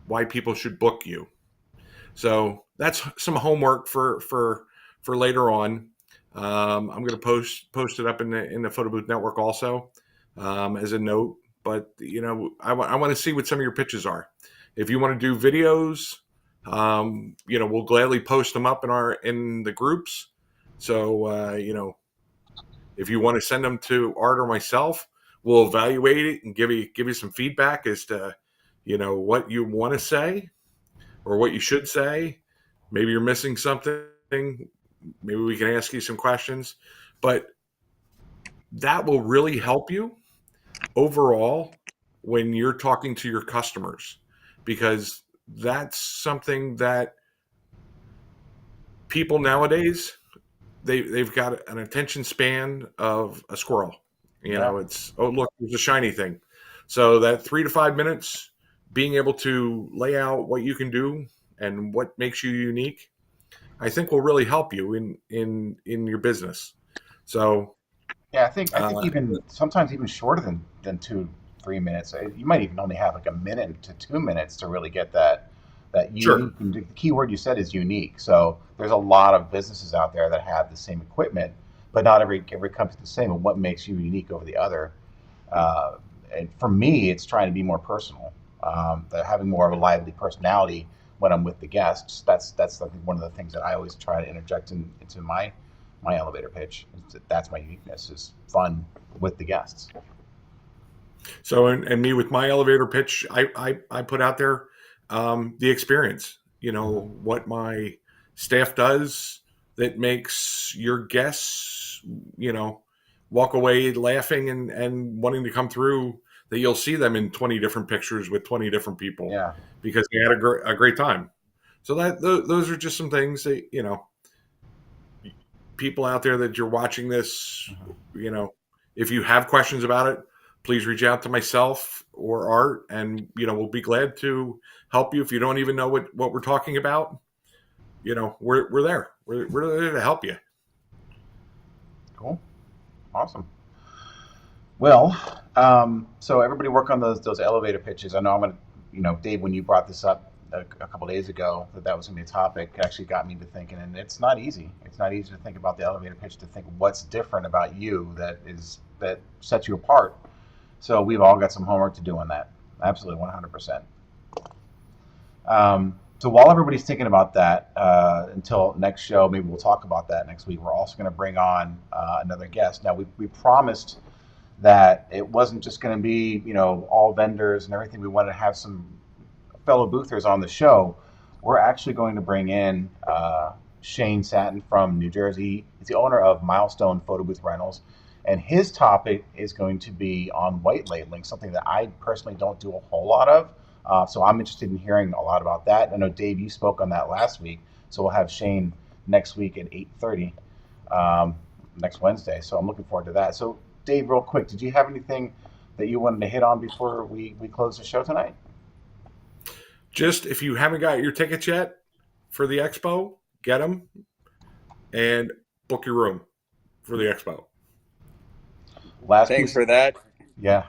why people should book you. So that's some homework for later on. I'm going to post it up in the Photo Booth Network also as a note. But I want to see what some of your pitches are. If you want to do videos, we'll gladly post them up in the groups. So, if you want to send them to Art or myself, we'll evaluate it and give you some feedback as to, what you want to say or what you should say. Maybe you're missing something. Maybe we can ask you some questions, but that will really help you overall when you're talking to your customers, because that's something that people nowadays, they've got an attention span of a squirrel. Yeah. It's, oh, look, there's a shiny thing. So that 3 to 5 minutes, being able to lay out what you can do and what makes you unique, I think will really help you in your business. So Yeah, I think uh, even sometimes even shorter than 2 3 minutes. You might even only have like a minute to 2 minutes to really get that unique. sure, And the key word you said is unique. So there's a lot of businesses out there that have the same equipment, but not every company's the same. And what makes you unique over the other? Uh, and for me, it's trying to be more personal. Having more of a lively personality when I'm with the guests. That's I think one of the things that I always try to interject into my elevator pitch. That's my uniqueness, is fun with the guests. so and me with my elevator pitch, I put out there the experience. What my staff does that makes your guests, walk away laughing and wanting to come through. That you'll see them in 20 different pictures with 20 different people Yeah. because they had a great time. So those are just some things that people out there that you're watching this, Mhm. you know, if you have questions about it, please reach out to myself or Art, and we'll be glad to help you. If you don't even know what we're talking about, we're there. We're there to help you. Cool. Awesome. Well, so everybody work on those elevator pitches. I know I'm gonna, Dave, when you brought this up a couple days ago, that was gonna be a topic, it actually got me to thinking, and it's not easy. It's not easy to think about the elevator pitch, to think what's different about you that sets you apart. So we've all got some homework to do on that. Absolutely, 100%. So while everybody's thinking about that, until next show, maybe we'll talk about that next week. We're also going to bring on another guest. Now we promised that it wasn't just going to be all vendors and everything. We wanted to have some fellow boothers on the show. We're actually going to bring in Shayn Satten from New Jersey. He's the owner of Milestone Photo Booth Rentals, and his topic is going to be on white labeling, something that I personally don't do a whole lot of. So I'm interested in hearing a lot about that. I know, Dave, you spoke on that last week, so we'll have Shayn next week at 8:30, next Wednesday. So I'm looking forward to that. So, Dave, real quick, did you have anything that you wanted to hit on before we close the show tonight? Just if you haven't got your tickets yet for the expo, get them and book your room for the expo. Last Thanks piece. for that. Yeah.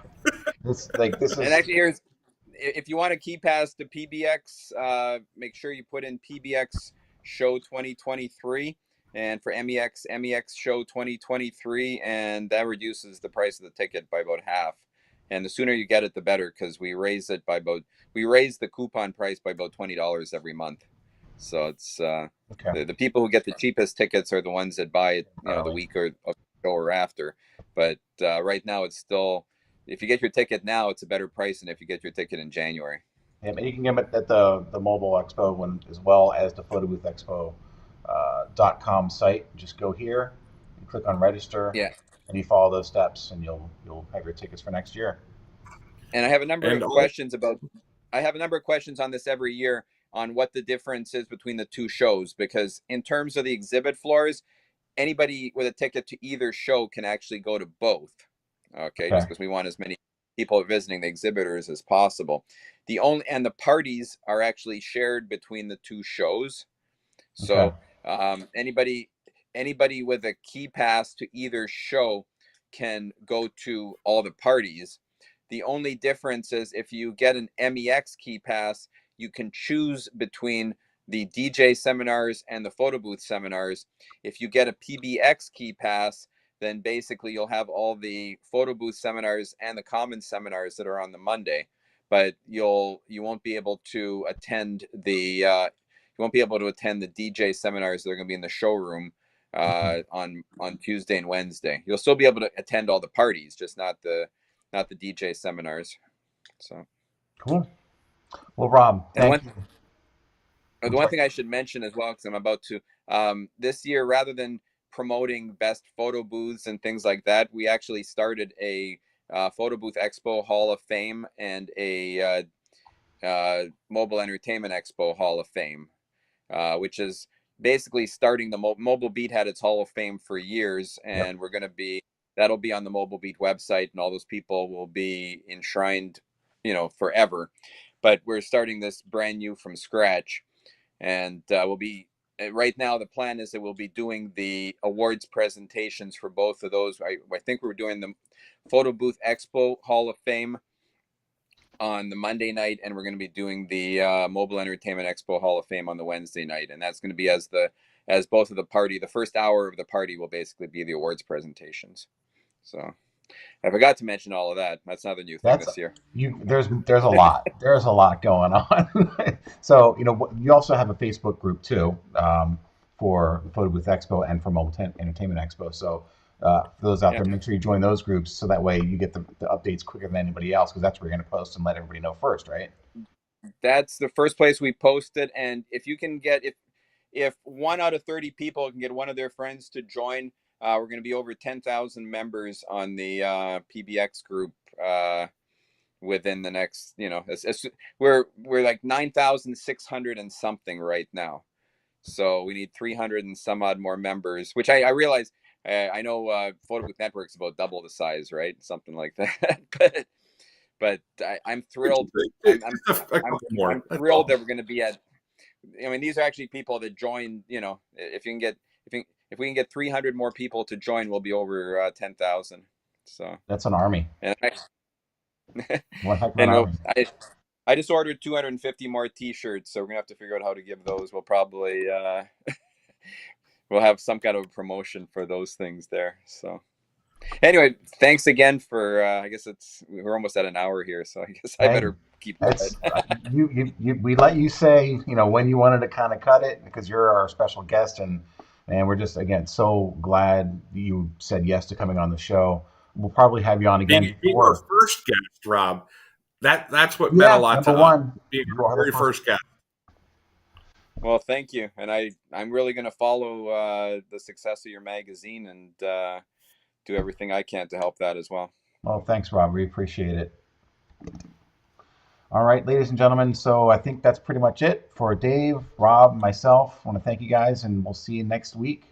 This And is actually, here's if you want a key pass to PBX, make sure you put in PBX Show 2023, and for MEX Show 2023, and that reduces the price of the ticket by about half. And the sooner you get it, the better, because we raise the coupon price by about $20 every month. So it's okay. the people who get the cheapest tickets are the ones that buy it, the Early. week or show or after. But right now, it's still, if you get your ticket now, it's a better price than if you get your ticket in January. Yeah, and you can get them at the mobile expo one, as well as the Photo Booth Expo .com site. Just go here, you click on register, Yeah. and you follow those steps, and you'll have your tickets for next year. And I have a number And of questions about, I have a number of questions on this every year on what the difference is between the two shows, because in terms of the exhibit floors, anybody with a ticket to either show can actually go to both. Okay, just Okay. because we want as many people visiting the exhibitors as possible. The parties are actually shared between the two shows. Okay. So anybody with a key pass to either show can go to all the parties. The only difference is if you get an MEX key pass, you can choose between the DJ seminars and the photo booth seminars. If you get a PBX key pass, then basically you'll have all the photo booth seminars and the common seminars that are on the Monday, but you won't be able to attend the DJ seminars that are going to be in the showroom on Tuesday and Wednesday. You'll still be able to attend all the parties, just not the DJ seminars. So cool. Well, Rob, thank you. The one thing I should mention as well, because I'm about to, this year, rather than promoting best photo booths and things like that, we actually started a Photo Booth Expo Hall of Fame and a Mobile Entertainment Expo Hall of Fame, which is basically starting the Mobile Beat had its Hall of Fame for years, and we're going to be, that'll be on the Mobile Beat website, and all those people will be enshrined, forever. But we're starting this brand new from scratch. And we'll be, right now, the plan is that we'll be doing the awards presentations for both of those. I think we're doing the Photo Booth Expo Hall of Fame on the Monday night, and we're going to be doing the Mobile Entertainment Expo Hall of Fame on the Wednesday night. And that's going to be as both of the party, the first hour of the party will basically be the awards presentations. So I forgot to mention all of that. That's another new thing this year. There's a lot. There's a lot going on. So, you also have a Facebook group too, for Photo Booth Expo and for Mobile Entertainment Expo. So for those out there, make sure you join those groups so that way you get the updates quicker than anybody else, because that's where you're going to post and let everybody know first, right? That's the first place we post it. And if you can get, if 1 out of 30 people can get one of their friends to join, we're going to be over 10,000 members on the PBX group within the next, we're like 9,600 and something right now. So we need 300 and some odd more members, which I realize, I know Photo Booth Network's about double the size, right? Something like that. but I'm thrilled. I'm thrilled that we're going to be at, these are actually people that join, if we can get 300 more people to join, we'll be over 10,000. So that's an army. And One heck of an army. I just ordered 250 more T-shirts, so we're gonna have to figure out how to give those. We'll probably we'll have some kind of a promotion for those things there. So anyway, thanks again for. I guess we're almost at an hour here, so I guess I better keep quiet. We let you say when you wanted to kind of cut it, because you're our special guest, and we're just again so glad you said yes to coming on the show. We'll probably have you on again. Being our first guest, Rob. That's what meant a lot to us. Being our very first guest. Well, thank you, and I'm really going to follow the success of your magazine and do everything I can to help that as well. Well, thanks, Rob. We appreciate it. All right, ladies and gentlemen. So I think that's pretty much it for Dave, Rob, myself. I want to thank you guys, and we'll see you next week.